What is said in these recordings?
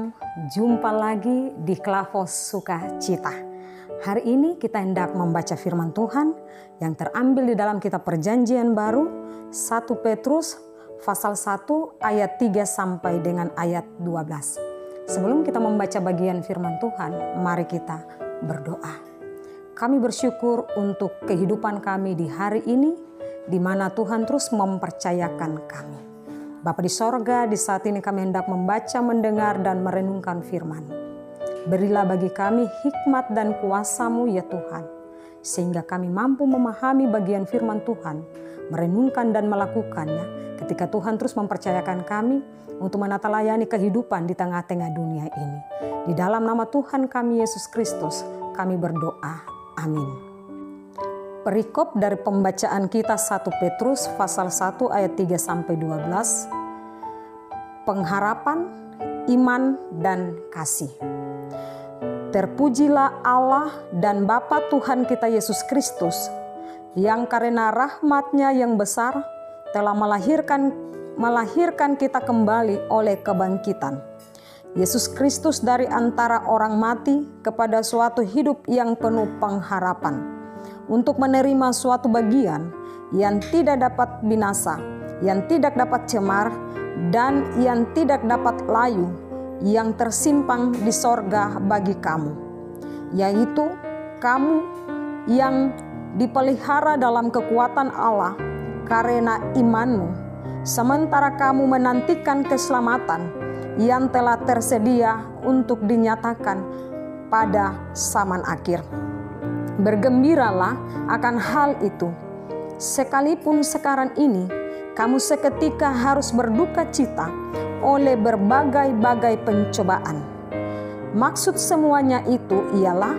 Shalom, jumpa lagi di Klavos Sukacita. Hari ini kita hendak membaca firman Tuhan yang terambil di dalam kitab Perjanjian Baru 1 Petrus pasal 1 ayat 3 sampai dengan ayat 12. Sebelum kita membaca bagian firman Tuhan, mari kita berdoa. Kami bersyukur untuk kehidupan kami di hari ini, di mana Tuhan terus mempercayakan kami. Bapa di sorga, di saat ini kami hendak membaca, mendengar, dan merenungkan firman-Mu. Berilah bagi kami hikmat dan kuasa-Mu ya Tuhan, sehingga kami mampu memahami bagian firman Tuhan, merenungkan dan melakukannya ketika Tuhan terus mempercayakan kami untuk menata layani kehidupan di tengah-tengah dunia ini. Di dalam nama Tuhan kami Yesus Kristus, kami berdoa. Amin. Perikop dari pembacaan kita 1 Petrus pasal 1 ayat 3 sampai 12. Pengharapan, iman, dan kasih. Terpujilah Allah dan Bapa Tuhan kita Yesus Kristus, yang karena rahmat-Nya yang besar telah melahirkan kita kembali oleh kebangkitan Yesus Kristus dari antara orang mati kepada suatu hidup yang penuh pengharapan, untuk menerima suatu bagian yang tidak dapat binasa, yang tidak dapat cemar, dan yang tidak dapat layu, yang tersimpan di sorga bagi kamu, yaitu kamu yang dipelihara dalam kekuatan Allah karena imanmu, sementara kamu menantikan keselamatan yang telah tersedia untuk dinyatakan pada zaman akhir. Bergembiralah akan hal itu, sekalipun sekarang ini kamu seketika harus berduka cita oleh berbagai-bagai pencobaan. Maksud semuanya itu ialah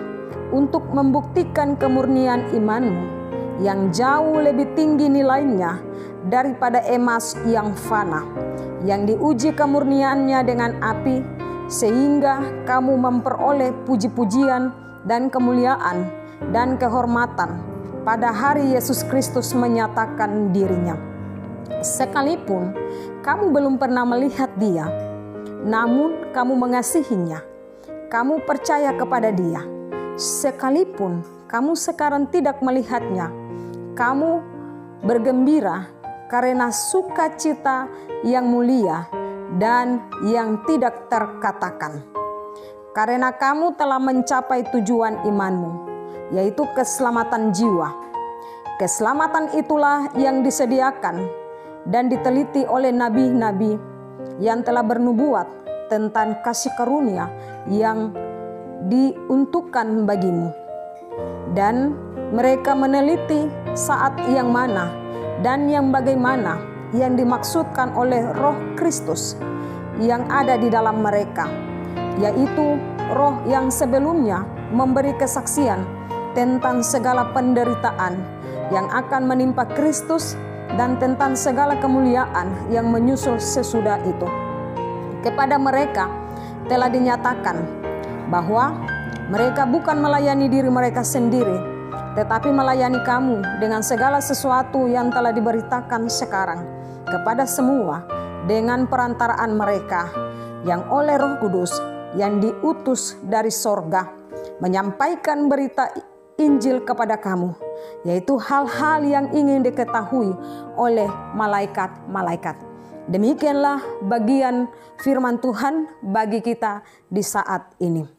untuk membuktikan kemurnian imanmu yang jauh lebih tinggi nilainya daripada emas yang fana, yang diuji kemurniannya dengan api, sehingga kamu memperoleh puji-pujian dan kemuliaan dan kehormatan pada hari Yesus Kristus menyatakan dirinya. Sekalipun kamu belum pernah melihat Dia, namun kamu mengasihinya, kamu percaya kepada Dia. Sekalipun kamu sekarang tidak melihatnya, kamu bergembira karena sukacita yang mulia dan yang tidak terkatakan. Karena kamu telah mencapai tujuan imanmu, yaitu keselamatan jiwa. Keselamatan itulah yang disediakan dan diteliti oleh nabi-nabi yang telah bernubuat tentang kasih karunia yang diuntukkan bagimu. Dan mereka meneliti saat yang mana dan yang bagaimana yang dimaksudkan oleh Roh Kristus yang ada di dalam mereka, yaitu Roh yang sebelumnya memberi kesaksian tentang segala penderitaan yang akan menimpa Kristus dan tentang segala kemuliaan yang menyusul sesudah itu. Kepada mereka telah dinyatakan bahwa mereka bukan melayani diri mereka sendiri, tetapi melayani kamu dengan segala sesuatu yang telah diberitakan sekarang kepada semua dengan perantaraan mereka yang oleh Roh Kudus yang diutus dari sorga menyampaikan berita Injil kepada kamu, yaitu hal-hal yang ingin diketahui oleh malaikat-malaikat. Demikianlah bagian firman Tuhan bagi kita di saat ini.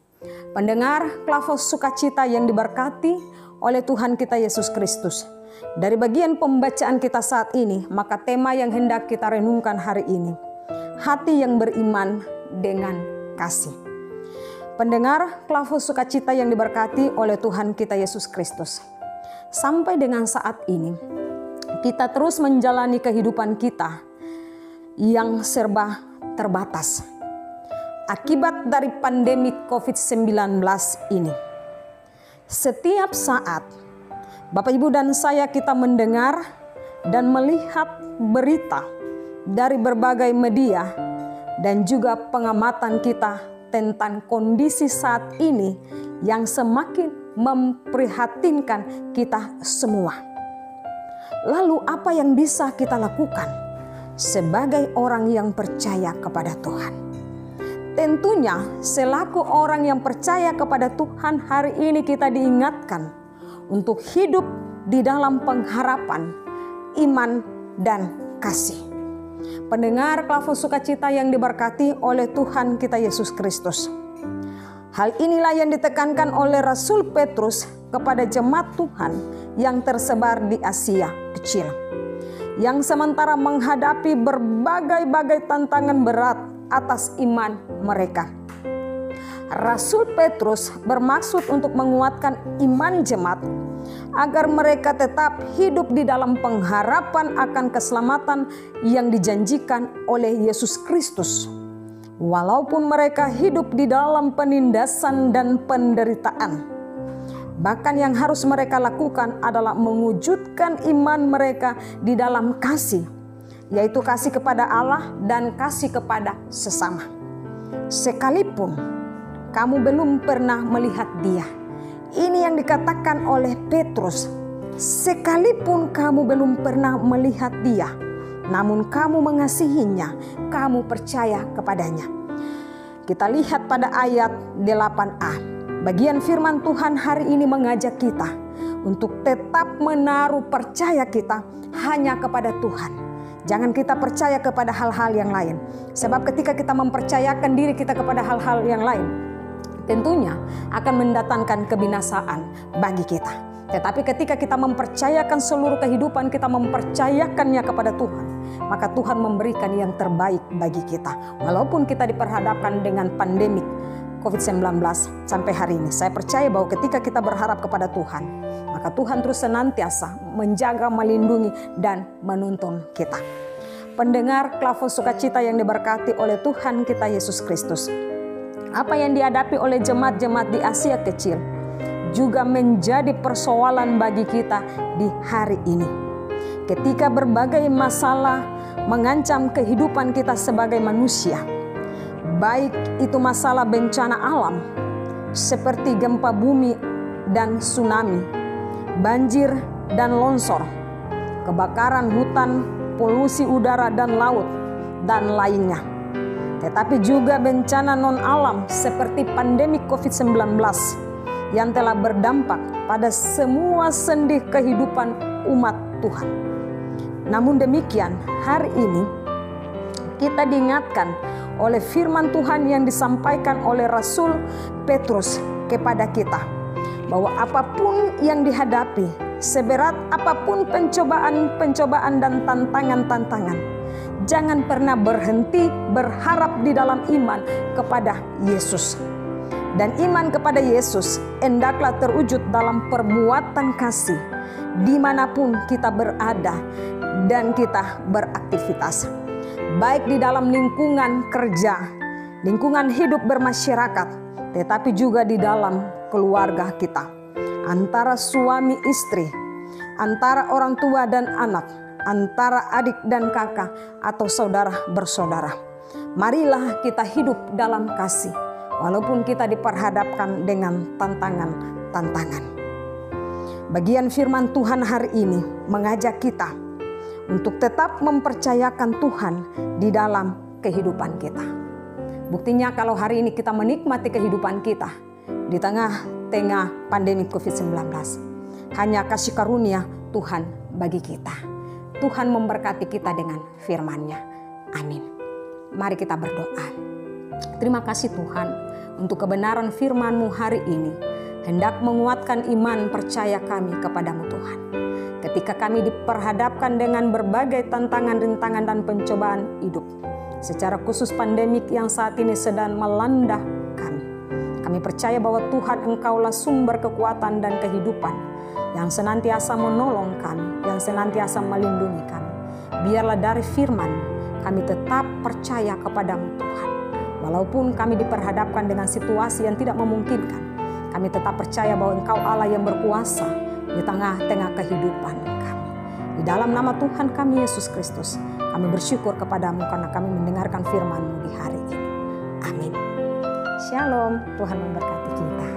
Pendengar Klavos Sukacita yang diberkati oleh Tuhan kita Yesus Kristus. Dari bagian pembacaan kita saat ini, maka tema yang hendak kita renungkan hari ini, hati yang beriman dengan kasih. Pendengar Klavos Sukacita yang diberkati oleh Tuhan kita Yesus Kristus. Sampai dengan saat ini, kita terus menjalani kehidupan kita yang serba terbatas akibat dari pandemi COVID-19 ini. Setiap saat, Bapak Ibu dan saya kita mendengar dan melihat berita dari berbagai media dan juga pengamatan kita tentang kondisi saat ini yang semakin memprihatinkan kita semua. Lalu apa yang bisa kita lakukan sebagai orang yang percaya kepada Tuhan? Tentunya selaku orang yang percaya kepada Tuhan, hari ini kita diingatkan untuk hidup di dalam pengharapan, iman, dan kasih. Pendengar Klavos Sukacita yang diberkati oleh Tuhan kita Yesus Kristus. Hal inilah yang ditekankan oleh Rasul Petrus kepada jemaat Tuhan yang tersebar di Asia Kecil, yang sementara menghadapi berbagai-bagai tantangan berat atas iman mereka. Rasul Petrus bermaksud untuk menguatkan iman jemaat agar mereka tetap hidup di dalam pengharapan akan keselamatan yang dijanjikan oleh Yesus Kristus, walaupun mereka hidup di dalam penindasan dan penderitaan. Bahkan yang harus mereka lakukan adalah mewujudkan iman mereka di dalam kasih, yaitu kasih kepada Allah dan kasih kepada sesama. Sekalipun kamu belum pernah melihat Dia. Ini yang dikatakan oleh Petrus. Sekalipun kamu belum pernah melihat Dia, namun kamu mengasihinya, kamu percaya kepadanya. Kita lihat pada ayat 8a. Bagian firman Tuhan hari ini mengajak kita untuk tetap menaruh percaya kita hanya kepada Tuhan. Jangan kita percaya kepada hal-hal yang lain. Sebab ketika kita mempercayakan diri kita kepada hal-hal yang lain, tentunya akan mendatangkan kebinasaan bagi kita. Tetapi ketika kita mempercayakan seluruh kehidupan kita, mempercayakannya kepada Tuhan, maka Tuhan memberikan yang terbaik bagi kita. Walaupun kita diperhadapkan dengan pandemik COVID-19 sampai hari ini, saya percaya bahwa ketika kita berharap kepada Tuhan, maka Tuhan terus senantiasa menjaga, melindungi, dan menuntun kita. Pendengar Klavos Sukacita yang diberkati oleh Tuhan kita Yesus Kristus, apa yang dihadapi oleh jemaat-jemaat di Asia Kecil juga menjadi persoalan bagi kita di hari ini. Ketika berbagai masalah mengancam kehidupan kita sebagai manusia, baik itu masalah bencana alam seperti gempa bumi dan tsunami, banjir dan longsor, kebakaran hutan, polusi udara dan laut, dan lainnya. Tetapi juga bencana non-alam seperti pandemi COVID-19 yang telah berdampak pada semua sendi kehidupan umat Tuhan. Namun demikian, hari ini kita diingatkan oleh firman Tuhan yang disampaikan oleh Rasul Petrus kepada kita, bahwa apapun yang dihadapi, seberat apapun pencobaan dan tantangan-tantangan, jangan pernah berhenti berharap di dalam iman kepada Yesus. Dan iman kepada Yesus hendaklah terwujud dalam perbuatan kasih dimanapun kita berada dan kita beraktivitas. Baik di dalam lingkungan kerja, lingkungan hidup bermasyarakat, tetapi juga di dalam keluarga kita. Antara suami istri, antara orang tua dan anak, antara adik dan kakak, atau saudara bersaudara. Marilah kita hidup dalam kasih, walaupun kita diperhadapkan dengan tantangan-tantangan. Bagian firman Tuhan hari ini mengajak kita untuk tetap mempercayakan Tuhan di dalam kehidupan kita. Buktinya kalau hari ini kita menikmati kehidupan kita di tengah-tengah pandemi COVID-19, hanya kasih karunia Tuhan bagi kita. Tuhan memberkati kita dengan firman-Nya. Amin. Mari kita berdoa. Terima kasih Tuhan untuk kebenaran firman-Mu hari ini. Hendak menguatkan iman percaya kami kepadamu Tuhan. Ketika kami diperhadapkan dengan berbagai tantangan, rintangan, dan pencobaan hidup, secara khusus pandemik yang saat ini sedang melanda kami. Kami percaya bahwa Tuhan Engkaulah sumber kekuatan dan kehidupan yang senantiasa menolong kami, yang senantiasa melindungi kami. Biarlah dari firman kami tetap percaya kepadamu Tuhan. Walaupun kami diperhadapkan dengan situasi yang tidak memungkinkan, kami tetap percaya bahwa Engkau Allah yang berkuasa di tengah-tengah kehidupan kami. Di dalam nama Tuhan kami Yesus Kristus, kami bersyukur kepadamu karena kami mendengarkan firman-Mu di hari ini. Amin. Shalom, Tuhan memberkati kita.